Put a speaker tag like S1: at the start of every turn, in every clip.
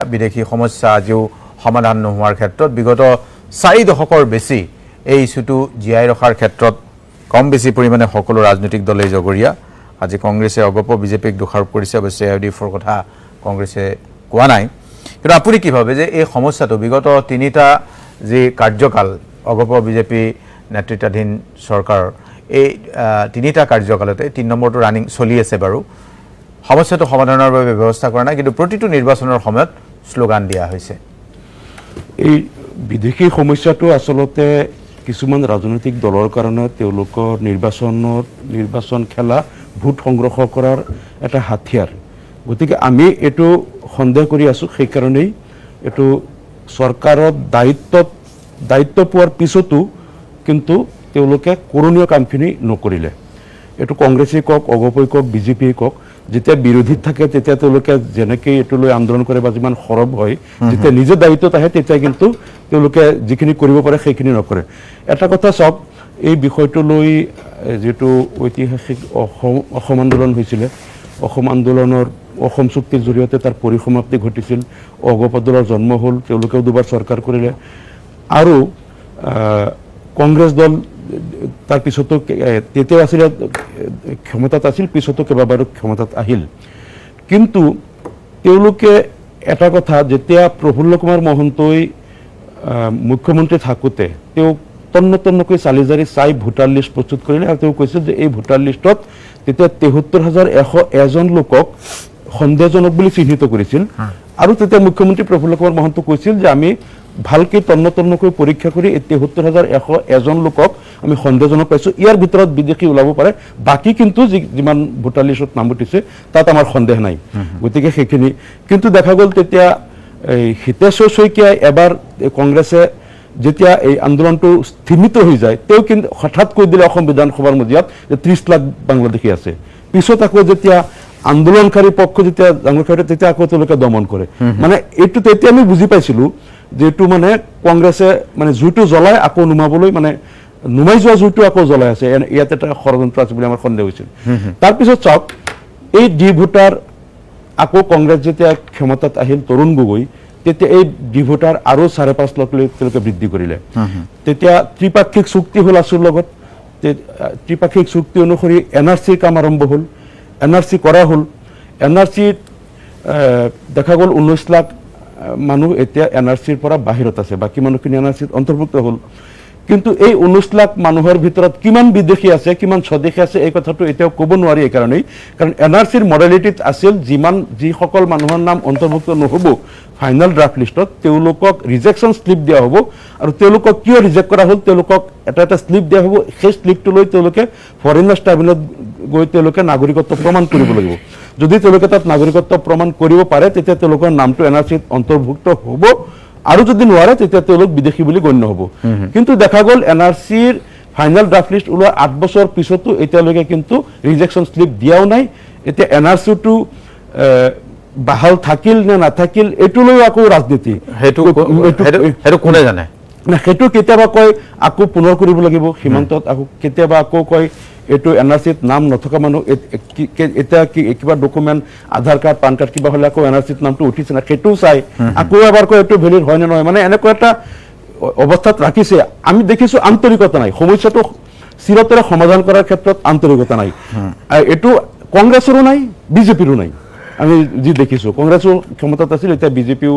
S1: বিদেশী সমস্যা আজিও সমাধান নোহোৱাৰ ক্ষেত্ৰত বিগত 4 দশকৰ বেছি এই ইস্যুটো জীয়াই ৰখাৰ ক্ষেত্ৰত কম বেছি পৰিমাণে সকলো ৰাজনৈতিক দলে জগৰীয়া আজি কংগ্ৰেছে অগপ বিজেপিক দোষাৰোপ কৰিছে অৱশ্যে ইউডিএফৰ কথা কংগ্ৰেছে কোৱা নাই কিন্তু আপুনি কি ভাবে যে এই সমস্যাটো বিগত 3টা যে কাৰ্যকাল অগপ বিজেপি নেতৃত্বাধীন চৰকাৰ এই 3টা কাৰ্যকালতে 3 নম্বৰটো ৰানিং চলি আছে বাৰু সমস্যাটো সমাধানৰ বাবে ব্যৱস্থা কৰা নাই কিন্তু প্ৰতিটো নিৰ্বাচনৰ সময়ত স্লোগান দিয়া হৈছে
S2: এই বিদেশী সমস্যাটো আসলতে কিছুমান ৰাজনৈতিক দলৰ কাৰণে তেওঁলোকৰ নিৰ্বাচন খেলা ভোট সংগ্ৰহ কৰাৰ এটা হাতিয়াৰ গতিকে আমি এটো সন্দেহ কৰি আছো সেই কাৰণেই এটো চৰকাৰৰ দায়িত্ব পোৱাৰ পিছতো কিন্তু তেওঁলোকে কৰোনীয় কামখিনি নকৰিলে এটো কংগ্ৰেছই কক অগপই কক বিজেপিয়ে কক যেতিয়া বিৰোধী থাকে তেতিয়া তেওঁলোকে যেনেকৈ এটো লৈ আন্দোলন কৰে বা যিমান খৰব হয় যেতিয়া নিজে দায়িত্বত আহে তেতিয়া কিন্তু তেওঁলোকে যিখিনি কৰিব পাৰে সেইখিনি নকৰে এটা কথা সব এই বিষয়টো লৈ যেটো ঐতিহাসিক অসম আন্দোলন হৈছিল অসম আন্দোলনৰ অসম চুক্তিৰ জৰিয়তে তাৰ পৰিসমাপ্তি ঘটিছিল অগপ দলৰ জন্ম হ'ল তেওঁলোকে দুবাৰ চৰকাৰ কৰিলে আৰু কংগ্ৰেছ দল তাৰ পিছতো তেতিয়া আছিল ক্ষমতাত আছিল পিছতো কেইবাবাৰো ক্ষমতাত আহিল কিন্তু তেওঁলোকে এটা কথা যেতিয়া প্ৰফুল্ল কুমাৰ মহন্তই মুখ্যমন্ত্ৰী থাকোতে তেওঁ তন্নতন্নকৈ চালিজাৰি চাই ভোটাৰ লিষ্ট প্ৰস্তুত কৰিলে আৰু তেওঁ কৈছিল যে এই ভোটাৰ লিষ্টত তেতিয়া ৭৩,১০১ লোকক সন্দেহজনক বুলি চিহ্নিত কৰিছিল আৰু তেতিয়া মুখ্যমন্ত্ৰী প্ৰফুল্ল কুমাৰ মহন্ত কৈছিল যে আমি ভালকে তন্নতন্নকৈ পৰীক্ষা কৰি ৭৩,১০১ লোকক আমি সন্দেহজনক পাইছো ইয়াৰ ভিতৰত বিদেশী ওলাব পাৰে বাকি কিন্তু যিমান ভোটাৰ লিষ্টত নাম উঠিছে তাত আমাৰ সন্দেহ নাই গতিকে সেইখিনি কিন্তু দেখা গ'ল তেতিয়া হিতেশ্বৰ শইকীয়াই এবাৰ কংগ্ৰেছে যেতিয়া এই আন্দোলনটো স্থিমিত হৈ যায় তেওঁ কিন্তু হঠাৎ কৈ দিলে অসম বিধানসভাৰ মজিয়াত যে ৩০ লাখ বাংলাদেশী আছে পিছত আকৌ যেতিয়া আন্দোলনকাৰী পক্ষ যেতিয়া ডাঙৰ খাইতে তেতিয়া আকৌ তেওঁলোকে দমন কৰে মানে এইটো তেতিয়া আমি বুজি পাইছিলো যেটো মানে কংগ্ৰেছে মানে জুইটো জ্বলাই আকৌ নুমাবলৈ মানে নুমাই যোৱা জুইটো আকৌ জ্বলাই আছে ইয়াত এটা ষড়যন্ত্ৰ আছে বুলি আমাৰ সন্দেহ হৈছিল তাৰ পিছত চাওক এই ডি ভোটাৰ আকৌ কংগ্ৰেছ যেতিয়া ক্ষমতাত আহিল তৰুণ গগৈ তেতিয়া এই ডি ভোটাৰ আৰু ৫.৫ লাখ তেওঁলোকে বৃদ্ধি কৰিলে তেতিয়া ত্ৰিপাক্ষিক চুক্তি হ'ল আছুৰ লগত ত্ৰিপাক্ষিক চুক্তি অনুসৰি এনআৰচিৰ কাম আৰম্ভ হ'ল এনআৰচি কৰা হ'ল এনআৰচিত দেখা গ'ল ১৯ লাখ মানুহ এতিয়া এনআৰচিৰ পৰা বাহিৰত আছে বাকি মানুহখিনি এনআৰচিত অন্তৰ্ভুক্ত হ'ল কিন্তু এই ১৯ লাখ মানুহৰ ভিতৰত কিমান বিদেশী আছে কিমান স্বদেশী আছে এই কথাটো এতিয়াও ক'ব নোৱাৰি এই কাৰণেই কাৰণ এনআৰচিৰ মডেলিটিত আছিল যিসকল মানুহৰ নাম অন্তৰ্ভুক্ত নহ'ব ফাইনেল ড্ৰাফট লিষ্টত তেওঁলোকক ৰিজেকশ্যন স্লিপ দিয়া হ'ব আৰু তেওঁলোকক কিয় ৰিজেক্ট কৰা হ'ল তেওঁলোকক এটা স্লিপ দিয়া হ'ব সেই স্লিপটো লৈ তেওঁলোকে ফৰেনাৰ্ছ ট্ৰাইব্যুনেলত গৈ তেওঁলোকে নাগৰিকত্ব প্ৰমাণ কৰিব লাগিব যদি তেওঁলোকে তাত নাগৰিকত্ব প্ৰমাণ কৰিব পাৰে তেতিয়া তেওঁলোকৰ নামটো এনআৰচিত অন্তৰ্ভুক্ত হ'ব আৰু যদি নোৱাৰে তেতিয়া তেওঁলোক বিদেশী বুলি গণ্য হ'ব কিন্তু দেখা গ'ল এনআৰচিৰ ফাইনেল ড্ৰাফট লিষ্ট ওলোৱাৰ ৮ বছৰ পিছতো এতিয়ালৈকে কিন্তু ৰিজেকশ্যন স্লিপ দিয়াও নাই এতিয়া এনআৰচিটো বাহাল থাকিল নে নাথাকিল এইটো লৈ আকৌ ৰাজনীতি
S1: সেইটো কোনে জানে
S2: না সেইটো কেতিয়াবা কয় আকৌ পুনৰ কৰিব লাগিব সীমান্তত আকৌ কেতিয়াবা আকৌ কয় এইটো এনআৰচিত নাম নথকা মানুহ এতিয়া কিবা ডকুমেণ্ট আধাৰ কাৰ্ড পান কাৰ্ড কিবা হ'লে আকৌ এনআৰচিত নামটো উঠিছে না সেইটোও চাই আকৌ এবাৰ কয় এইটো ভেলিড হয় নে নহয় মানে এনেকুৱা এটা অৱস্থাত ৰাখিছে আমি দেখিছো আন্তৰিকতা নাই সমস্যাটো চিৰতৰে সমাধান কৰাৰ ক্ষেত্ৰত আন্তৰিকতা নাই এইটো কংগ্ৰেছৰো নাই বিজেপিৰো নাই আমি যি দেখিছো কংগ্ৰেছো ক্ষমতাত আছিল এতিয়া বিজেপিও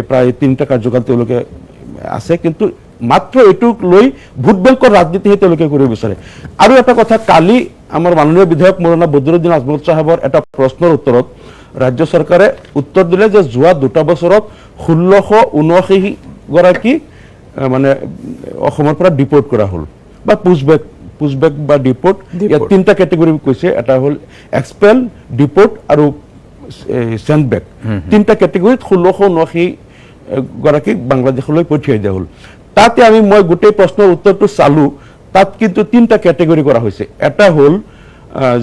S2: প্ৰায় 3টা কাৰ্যকাল তেওঁলোকে আছে কিন্তু মাত্ৰ এইটোক লৈ ভোট বেংকৰ ৰাজনীতিহে তেওঁলোকে কৰিব বিচাৰে আৰু এটা কথা কালি আমাৰ মাননীয় বিধায়ক মৌলানা বদৰুদ্দিন আজমল সাহেবৰ এটা প্ৰশ্নৰ উত্তৰত ৰাজ্য চৰকাৰে উত্তৰ দিলে যে যোৱা 2টা বছৰত ১৬৭৯ গৰাকী মানে অসমৰ পৰা ডিপোৰ্ট কৰা হ'ল বা পুছবেক বা ডিপোৰ্ট ইয়াত 3টা কেটেগৰী কৈছে এটা হ'ল এক্সপেল ডিপোৰ্ট আৰু চেণ্ডবেক 3টা কেটেগৰীত ১৬৭৯ গৰাকী বাংলাদেশলৈ পঠিয়াই দিয়া হ'ল তাতে মই গোটেই প্ৰশ্নৰ উত্তৰটো চালো তাত কিন্তু 3টা কেটেগৰী কৰা হৈছে এটা হ'ল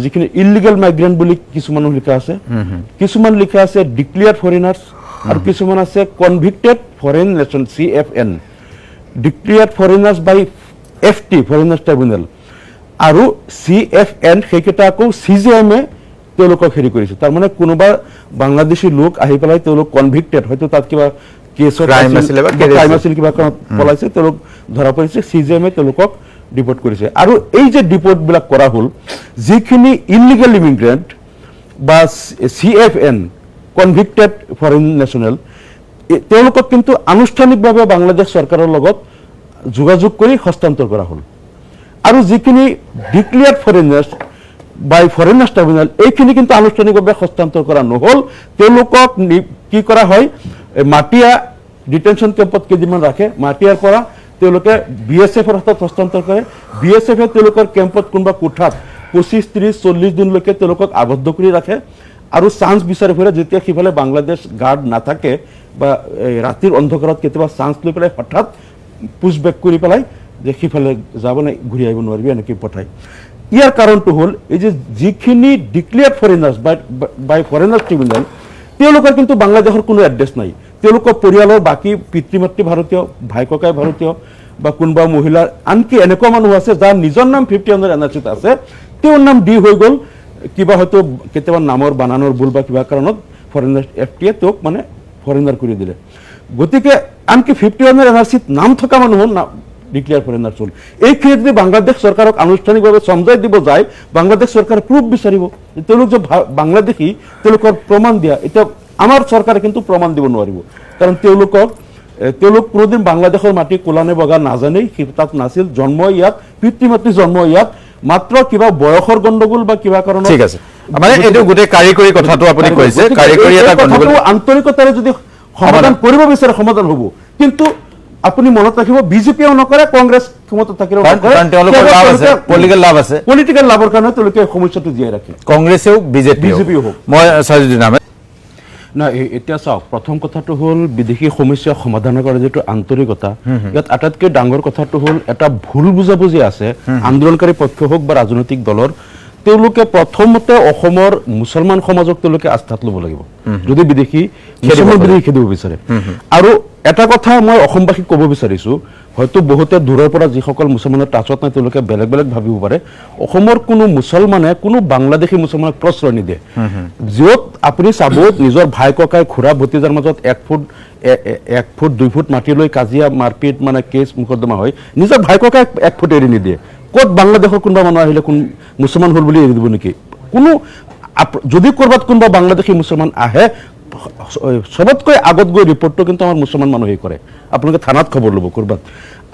S2: যিখিনি ইলিগেল মাইগ্ৰেণ্ট বুলি কিছুমান লিখা আছে কিছুমান লিখা আছে ডিক্লেয়াৰ্ড ফৰেনাৰ্ছ আৰু কিছুমান আছে convicted foreign nation CFN declared foreigners by FT foreigners tribunal আৰু CFN সেইকেইটা আকৌ CJM তেওঁলোকক হেৰি কৰিছে। তাৰমানে কোনোবা বাংলাদেশী লোক আহি পেলাই তেওঁলোক কনভিক্টেড, হয়তো তাত কিবা কেছত
S1: Crime আছিলে বা
S2: ক্ৰাইম আছিল, কিবা কাৰণত পলাইছে, তেওঁলোক ধৰা পৰিছে, CJM-এ তেওঁলোকক ডিপৰ্ট কৰিছে। আৰু এই যে ডিপৰ্টবিলাক কৰা হ'ল, যিখিনি ইলিগেল ইমিগ্ৰেণ্ট বা CFN কনভিক্টেড ফৰেইন নেশ্যনেল, তেওঁলোকক কিন্তু আনুষ্ঠানিকভাৱে বাংলাদেশ চৰকাৰৰ লগত যোগাযোগ কৰি হস্তান্তৰ কৰা হ'ল। আৰু যিখিনি ডিক্লেয়াৰ্ড ফৰেইনাৰ্ছ বাই ফৰেইনাৰ্ছ ট্ৰাইব্যুনেল, এইখিনি কিন্তু আনুষ্ঠানিকভাৱে হস্তান্তৰ কৰা নহ'ল। তেওঁলোকক কি কৰা হয়, মাটিয়া ডিটেনশ্যন কেম্পত কেইদিনমান ৰাখে, মাটিয়াৰ পৰা তেওঁলোকে BSF-ৰ হাতত হস্তান্তৰ কৰে। BSF-এ তেওঁলোকৰ কেম্পত কোনোবা কোঠাত 25, 30, 40 দিনলৈকে তেওঁলোকক আবদ্ধ কৰি ৰাখে আৰু চান্স বিচাৰি ফুৰে, যেতিয়া সিফালে বাংলাদেশ গাৰ্ড নাথাকে বা ৰাতিৰ অন্ধকাৰত কেতিয়াবা চান্স লৈ পেলাই হঠাৎ পুছ বেক কৰি পেলাই যে সিফালে যাব নাই, ঘূৰি আহিব নোৱাৰিবি, এনেকৈ পঠায়। ইয়াৰ কাৰণটো হ'ল এই যে যিখিনি ডিক্লেয়াৰ্ড ফৰেইনাৰ্ছ বাই ফৰেইনাৰ্ছ ট্ৰিবিউনেল, তেওঁলোকৰ কিন্তু বাংলাদেশৰ কোনো এড্ৰেছ নাই। তেওঁলোকৰ পৰিয়ালৰ বাকী পিতৃ মাতৃ ভাৰতীয়, ভাই ককাই ভাৰতীয় বা কোনোবা মহিলাৰ, আনকি এনেকুৱা মানুহ আছে যাৰ নিজৰ নাম 51 NRC-ত আছে, তেওঁৰ নাম ডি হৈ গ'ল, কিবা হয়তো কেতিয়াবা নামৰ বানানৰ ভুল বা কিবা কাৰণত ফৰেইনাৰ FTA তেওঁক মানে ফৰেইনাৰ কৰি দিলে। গতিকে আনকি 51 NRC-ত নাম থকা মানুহৰ ডিক্লেয়াৰ ফৰেইনাৰ হ'ল। এইখিনি যদি বাংলাদেশ চৰকাৰক আনুষ্ঠানিকভাৱে সমজাই দিব যায়, বাংলাদেশ চৰকাৰে প্ৰুফ বিচাৰিব তেওঁলোক যে বাংলাদেশী, তেওঁলোকৰ প্ৰমাণ দিয়া। এতিয়া আমাৰ চৰকাৰে কিন্তু প্ৰমাণ দিব নোৱাৰিব, কাৰণ তেওঁলোক কোনোদিন বাংলাদেশৰ মাটি কোলা নে বগা নাজানেই, তাত নাছিল, জন্ম ইয়াত, পিতৃ মাতৃ জন্ম ইয়াত, মাত্ৰ কিবা বয়সৰ গণ্ডগোল বা কিবা কাৰণত।
S1: ঠিক আছে, মানে এইটো গোটেই কাৰিকৰী কথাটো আপুনি কৈছে, কাৰিকৰী এটা গণ্ডগোল
S2: আন্তৰিকতাৰে যদি সমাধান কৰিব বিচাৰে সমাধান হ'ব। কিন্তু আপুনি মনত ৰাখিব, বিজেপিয়েও নকৰে, কংগ্ৰেছ ক্ষমতা থাকিলেও নকৰে,
S1: তেওঁলোকৰ লাভ আছে, পলিটিকেল লাভ আছে,
S2: পলিটিকেল লাভৰ কাৰণে তেওঁলোকে সমস্যাটো জীয়াই ৰাখে,
S1: কংগ্ৰেছেও বিজেপিও হোক। মই চাইজুদ্দিন আহমেদ,
S2: না এতিয়া চাওক, প্ৰথম কথাটো হ'ল বিদেশী সমস্যা সমাধানৰ কাৰণে যিটো আন্তৰিকতা, ইয়াত আটাইতকৈ ডাঙৰ কথাটো হ'ল এটা ভুল বুজাবুজি আছে আন্দোলনকাৰী পক্ষ হওক বা ৰাজনৈতিক দলৰ। তেওঁলোকে প্ৰথমতে অসমৰ মুছলমান সমাজক তেওঁলোকে আস্থাত ল'ব লাগিব যদি বিদেশী মুছলমান বিদেশী খেদিব বিচাৰে। আৰু এটা কথা মই অসমবাসীক ক'ব বিচাৰিছোঁ, হয়তো বহুতে দূৰৰ পৰা যিসকল মুছলমানৰ টাচত নাই তেওঁলোকে বেলেগ বেলেগ ভাবিব পাৰে, অসমৰ কোনো মুছলমানে কোনো বাংলাদেশী মুছলমানক প্ৰশ্ৰয় নিদিয়ে। য'ত আপুনি চাব নিজৰ ভাই ককাই খুৰা ভতিজাৰ মাজত 1 ফুট 2 ফুট মাটি লৈ কাজিয়া মাৰপিট মানে কেছ মোকদ্দমা হয়, নিজৰ ভাই ককাই 1 ফুট এৰি নিদিয়ে। ক'ত বাংলাদেশৰ কোনোবা মানুহ আহিলে কোন মুছলমান হ'ল বুলি এৰি দিব নেকি? কোনো যদি ক'ৰবাত কোনোবা বাংলাদেশী মুছলমান আহে, সবতকৈ আগত গৈ ৰিপৰ্টটো কিন্তু আমাৰ মুছলমান মানুহেই কৰে। আপোনালোকে থানাত খবৰ ল'ব ক'ৰবাত।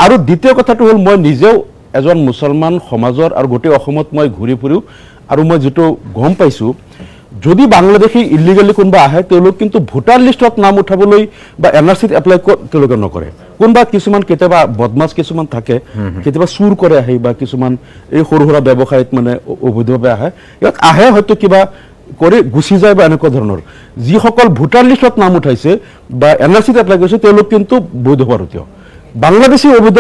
S2: আৰু দ্বিতীয় কথাটো হ'ল, মই নিজেও এজন মুছলমান সমাজৰ আৰু গোটেই অসমত মই ঘূৰি ফুৰোঁ, আৰু মই যিটো গম পাইছোঁ, যদি বাংলাদেশী ইলিগেলি কোনোবা আহে, তেওঁলোক কিন্তু ভোটাৰ লিষ্টত নাম উঠাবলৈ বা NRC-ত এপ্লাই তেওঁলোকে নকৰে। কোনোবা কিছুমান কেতিয়াবা বদমাছ কিছুমান থাকে, কেতিয়াবা চুৰ কৰে আহি, বা কিছুমান এই সৰু সুৰা ব্যৱসায়ত মানে অবৈধভাৱে আহে, ইয়াত আহে হয়তো কিবা কৰি গুচি যায় বা এনেকুৱা ধৰণৰ। যিসকল ভোটাৰ লিষ্টত নাম উঠাইছে বা NRC-ত এপ্লাই কৰিছে, তেওঁলোক কিন্তু বৈধ ভাৰতীয়। বাংলাদেশী অবৈধ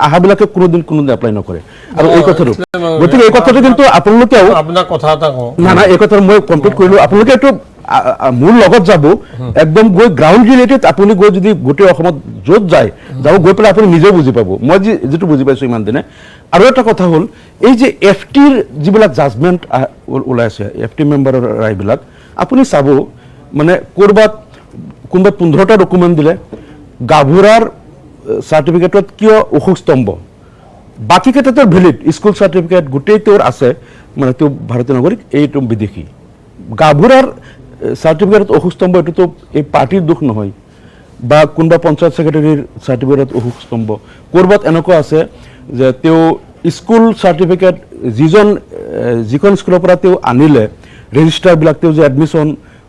S2: আহাবিলাকে কোনোদিন এপ্লাই নকৰে। আৰু এই কথাটো, গতিকে এই কথাটো কিন্তু আপোনালোকেও,
S3: আপোনাক কথা এটা কওঁ,
S2: না এই কথাটো মই কমপ্লিট কৰিলোঁ, আপোনালোকে এইটো মোৰ লগত যাব, একদম গৈ গ্ৰাউণ্ড ৰিলেটেড আপুনি গৈ যদি গোটেই অসমত য'ত যায় যাব, গৈ পেলাই আপুনি নিজেও বুজি পাব, মই যিটো বুজি পাইছোঁ ইমান দিনে। আৰু এটা কথা হ'ল, এই যে FTৰ যিবিলাক জাজমেণ্ট ওলাই আছে, FT মেম্বাৰৰ ৰায়বিলাক আপুনি চাব, মানে ক'ৰবাত কোনোবাই 15টা ডকুমেণ্ট দিলে, গাভৰুৰ চাৰ্টিফিকেটত কিয় অশোক স্তম্ভ, বাকীকেইটাতো ভেলিড, স্কুল চাৰ্টিফিকেট গোটেই তেওঁৰ আছে, মানে তেওঁ ভাৰতীয় নাগৰিক, এইটো বিদেশী। গাভৰুৰ চাৰ্টিফিকেটত অশোক স্তম্ভ, এইটোতো এই পাৰ্টিৰ দুখ নহয়, বা কোনোবা পঞ্চায়ত ছেক্ৰেটাৰীৰ চাৰ্টিফিকেটত অশোক স্তম্ভ। ক'ৰবাত এনেকুৱা আছে যে তেওঁ স্কুল চাৰ্টিফিকেট যিখন স্কুলৰ পৰা তেওঁ আনিলে, ৰেজিষ্টাৰবিলাক, তেওঁ যে এডমিশ্যন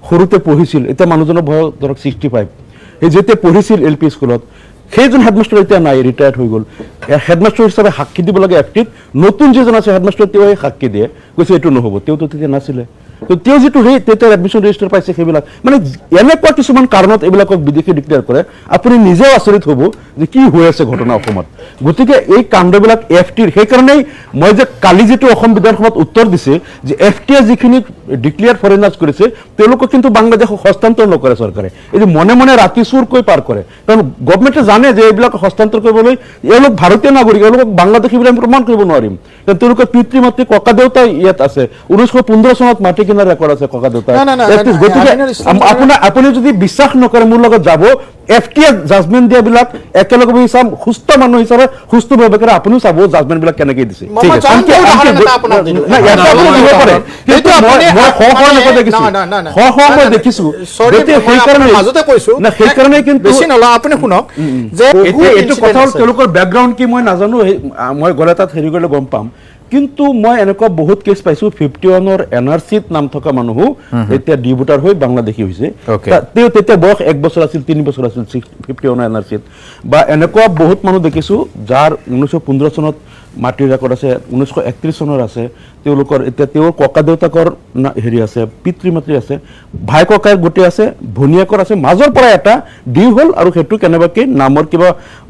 S2: সৰুতে পঢ়িছিল, এতিয়া মানুহজনৰ বয়স ধৰক 65, সেই যেতিয়া পঢ়িছিল LP স্কুলত, সেইজন হেডমাষ্টাৰ এতিয়া নাই, ৰিটায়াৰ্ড হৈ গ'ল। হেডমাষ্টাৰ হিচাপে সাক্ষী দিব লাগে FTত, নতুন যিজন আছে হেডমাষ্টাৰ, তেওঁ সেই সাক্ষী দিয়ে, কৈছে এইটো নহ'ব, তেওঁতো তেতিয়া নাছিলে। তো তেওঁ যিটো সেই তেতিয়া এডমিশ্যন ৰেজিষ্টাৰ পাইছে, সেইবিলাক মানে এনেকুৱা কিছুমান কাৰণত এইবিলাকক বিদেশী ডিক্লেয়াৰ কৰে। আপুনি নিজেও আচৰিত হ'ব যে কি হৈ আছে ঘটনা অসমত। গতিকে এই কাণ্ডবিলাক FTৰ, সেইকাৰণেই মই যে কালি যিটো অসম বিধানসভাত উত্তৰ দিছে যে FTয়ে যিখিনি ডিক্লেয়াৰ ফৰেইনাৰ্ছ কৰিছে, তেওঁলোকক কিন্তু বাংলাদেশক হস্তান্তৰ নকৰে চৰকাৰে, এই যে মনে মনে ৰাতি চুৰকৈ পাৰ কৰে। কাৰণ গভৰ্ণমেণ্টে জানে যে এইবিলাক হস্তান্তৰ কৰিবলৈ এওঁলোক ভাৰতীয় নাগৰিক, এওঁলোকক বাংলাদেশী বুলি আমি প্ৰমাণ কৰিব নোৱাৰিম, কাৰণ তেওঁলোকৰ পিতৃ মাতৃ ককা দেউতা ইয়াত আছে। 1915 চনত মাটি কিনা ৰেকৰ্ড আছে ককা দেউতা
S3: না, না, না,
S2: গতিকে
S3: আমিনুল ইছলাম
S2: আপুনি যদি বিশ্বাস নকৰে মোৰ লগত যাব FTS জাজমেণ্ট দিয়াবিলাক একেলগে বহি চাম সুস্থ মানুহ হিচাপে সুস্থ ভাৱে আপুনিও চাব জাজমেণ্ট বিলাক কেনেকে দিছে
S3: মই জানতে উদাহৰণ এটা আপোনাক দিলো।
S2: নাই, ইয়াতে আপুনি দিব পাৰে। কিন্তু মই দেখিছো
S3: মাজতে কৈছো
S2: সেইকাৰণে কিন্তু
S3: বেছি নলওঁ আপুনি শুনক যে
S2: এইটো কথা হ'ল তেওঁলোকৰ বেকগ্ৰাউণ্ড কি মই নাজানো মই গ'লে তাত হেৰি কৰিলে গম পাম কিন্তু মই এনেকুৱা বহুত কেছ পাইছো 51ৰ NRCত নাম থকা মানুহো এতিয়া ডিভোটাৰ হৈ বাংলাদেশী হৈছে তেওঁ তেতিয়া বয়স 1 বছৰ আছিল 3 বছৰ আছিল 51 NRCত বা এনেকুৱা বহুত মানুহ দেখিছো যাৰ 1915 চনত মাটিৰ ৰেকৰ্ড আছে 1931 চনৰ আছে তেওঁলোকৰ এতিয়া তেওঁৰ ককা দেউতাকৰ হেৰি আছে পিতৃ মাতৃ আছে ভাই ককাৰ গোটেই আছে ভনীয়েকৰ আছে মাজৰ পৰা এটা ডিউ হ'ল আৰু সেইটো কেনেবাকে নামৰ কিবা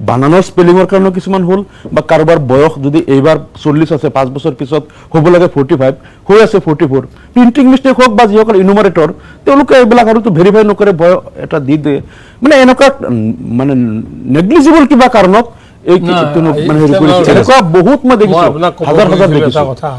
S2: বানানৰ স্পেলিঙৰ কাৰণে কিছুমান হ'ল বা কাৰোবাৰ বয়স যদি এইবাৰ 40 আছে 5 বছৰ পিছত হ'ব লাগে 45 হৈ আছে 44 প্ৰিন্টিং মিষ্টেক হোক বা যিসকল ইনুমাৰেটৰ তেওঁলোকে এইবিলাক আৰুতো ভেৰিফাই নকৰে বয়স এটা দি দিয়ে মানে এনেকুৱা মানে নেগলিজিবল কিবা কাৰণত এই মানে হেৰি কৰিছে এনেকুৱা বহুত মই দেখিছো হাজাৰ দেখিছো
S4: কথা